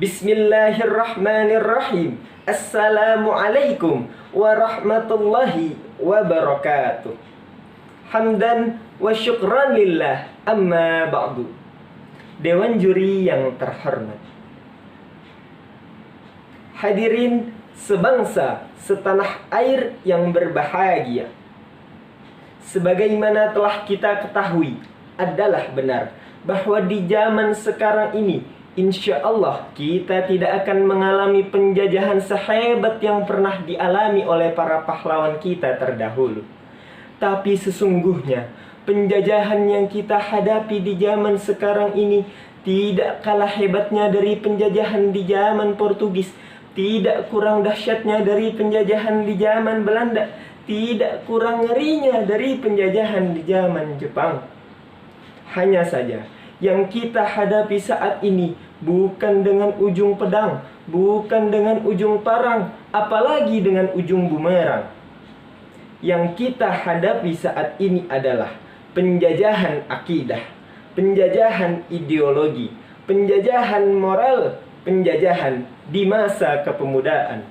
Bismillahirrahmanirrahim. Assalamualaikum warahmatullahi wabarakatuh. Hamdan wa syukran lillah, amma ba'du. Dewan juri yang terhormat, hadirin sebangsa setanah air yang berbahagia. Sebagaimana telah kita ketahui, adalah benar bahwa di zaman sekarang ini, insya Allah kita tidak akan mengalami penjajahan sehebat yang pernah dialami oleh para pahlawan kita terdahulu. Tapi sesungguhnya penjajahan yang kita hadapi di zaman sekarang ini tidak kalah hebatnya dari penjajahan di zaman Portugis, tidak kurang dahsyatnya dari penjajahan di zaman Belanda, tidak kurang ngerinya dari penjajahan di zaman Jepang. Hanya saja yang kita hadapi saat ini bukan dengan ujung pedang, bukan dengan ujung parang, apalagi dengan ujung bumerang. Yang kita hadapi saat ini adalah penjajahan akidah, penjajahan ideologi, penjajahan moral, penjajahan di masa kepemudaan.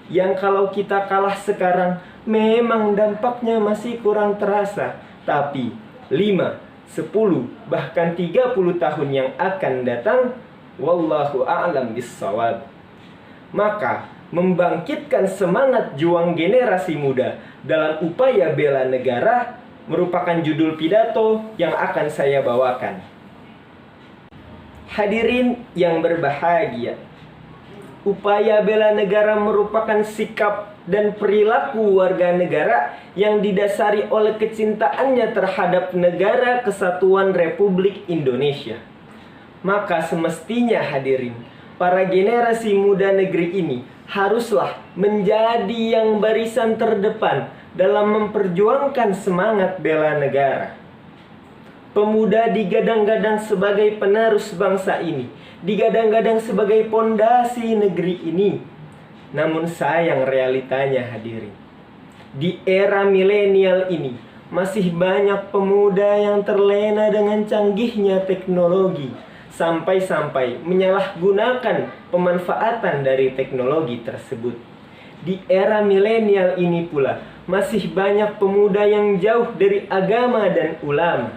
Yang kalau kita kalah sekarang memang dampaknya masih kurang terasa, tapi 5, 10, bahkan 30 tahun yang akan datang, wallahu a'lam bissawab. Maka membangkitkan semangat juang generasi muda dalam upaya bela negara merupakan judul pidato yang akan saya bawakan. Hadirin yang berbahagia, upaya bela negara merupakan sikap dan perilaku warga negara yang didasari oleh kecintaannya terhadap Negara Kesatuan Republik Indonesia. Maka semestinya hadirin, para generasi muda negeri ini haruslah menjadi yang barisan terdepan dalam memperjuangkan semangat bela negara. Pemuda digadang-gadang sebagai penerus bangsa ini, digadang-gadang sebagai pondasi negeri ini. Namun sayang realitanya hadirin, di era milenial ini masih banyak pemuda yang terlena dengan canggihnya teknologi, sampai-sampai menyalahgunakan pemanfaatan dari teknologi tersebut. Di era milenial ini pula masih banyak pemuda yang jauh dari agama dan ulama.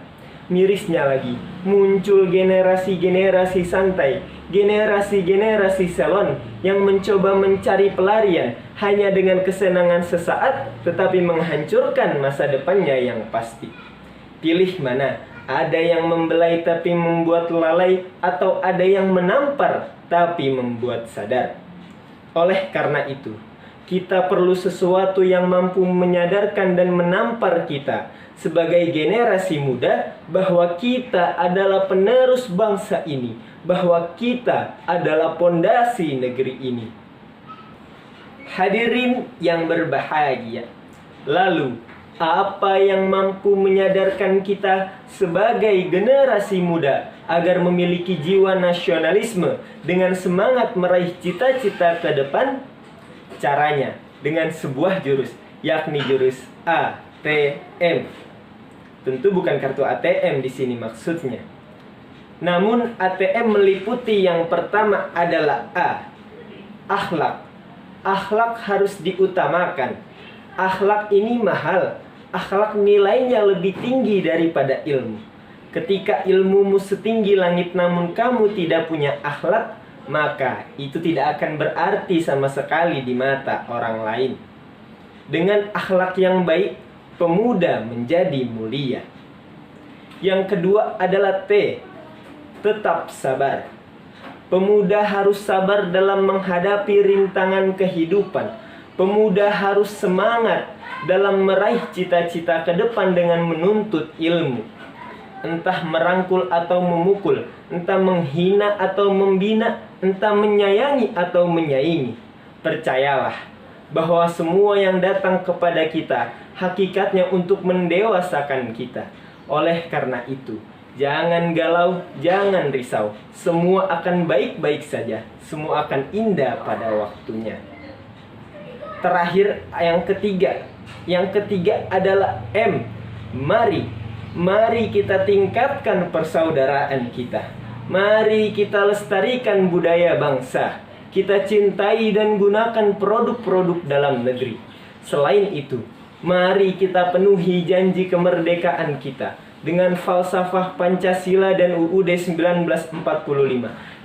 Mirisnya lagi, muncul generasi-generasi santai, generasi-generasi salon yang mencoba mencari pelarian hanya dengan kesenangan sesaat, tetapi menghancurkan masa depannya yang pasti. Pilih mana? Ada yang membelai tapi membuat lalai, atau ada yang menampar tapi membuat sadar. Oleh karena itu, kita perlu sesuatu yang mampu menyadarkan dan menampar kita sebagai generasi muda bahwa kita adalah penerus bangsa ini, bahwa kita adalah pondasi negeri ini. Hadirin yang berbahagia, lalu apa yang mampu menyadarkan kita sebagai generasi muda agar memiliki jiwa nasionalisme dengan semangat meraih cita-cita ke depan? Caranya dengan sebuah jurus, yakni jurus ATM. Tentu bukan kartu ATM di sini maksudnya. Namun ATM meliputi yang pertama adalah A, akhlak. Akhlak harus diutamakan. Akhlak ini mahal. Akhlak nilainya lebih tinggi daripada ilmu. Ketika ilmumu setinggi langit namun kamu tidak punya akhlak, maka itu tidak akan berarti sama sekali di mata orang lain. Dengan akhlak yang baik, pemuda menjadi mulia. Yang kedua adalah T, tetap sabar. Pemuda harus sabar dalam menghadapi rintangan kehidupan. Pemuda harus semangat dalam meraih cita-cita ke depan dengan menuntut ilmu. Entah merangkul atau memukul, entah menghina atau membina, entah menyayangi atau menyaingi. Percayalah bahwa semua yang datang kepada kita hakikatnya untuk mendewasakan kita. Oleh karena itu, jangan galau, jangan risau. Semua akan baik-baik saja. Semua akan indah pada waktunya. Terakhir, yang ketiga adalah M, mari. Mari kita tingkatkan persaudaraan kita. Mari kita lestarikan budaya bangsa. Kita cintai dan gunakan produk-produk dalam negeri. Selain itu, mari kita penuhi janji kemerdekaan kita dengan falsafah Pancasila dan UUD 1945,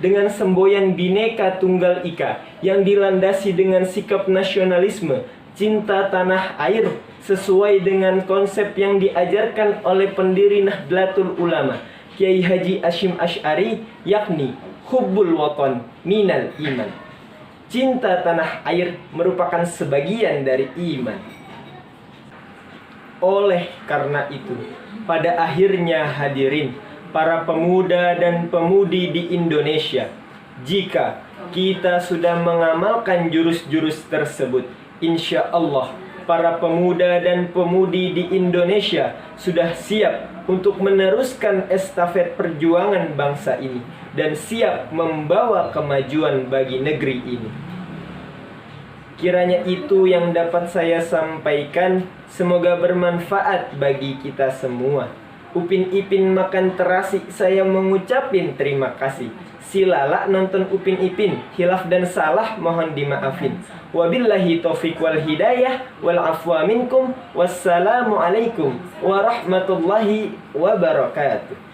dengan semboyan Bhinneka Tunggal Ika yang dilandasi dengan sikap nasionalisme, cinta tanah air sesuai dengan konsep yang diajarkan oleh pendiri Nahdlatul Ulama Kiai Haji Hashim Asy'ari, yakni hubbul watan minal iman. Cinta tanah air merupakan sebagian dari iman. Oleh karena itu, pada akhirnya hadirin, para pemuda dan pemudi di Indonesia, jika kita sudah mengamalkan jurus-jurus tersebut, insya Allah para pemuda dan pemudi di Indonesia sudah siap untuk meneruskan estafet perjuangan bangsa ini dan siap membawa kemajuan bagi negeri ini. Kiranya itu yang dapat saya sampaikan. Semoga bermanfaat bagi kita semua. Upin Ipin makan terasi, saya mengucapin terima kasih. Silalak nonton Upin Ipin, hilaf dan salah mohon dimaafin. Wabillahi taufiq wal hidayah wal afwa minkum. Wassalamualaikum warahmatullahi wabarakatuh.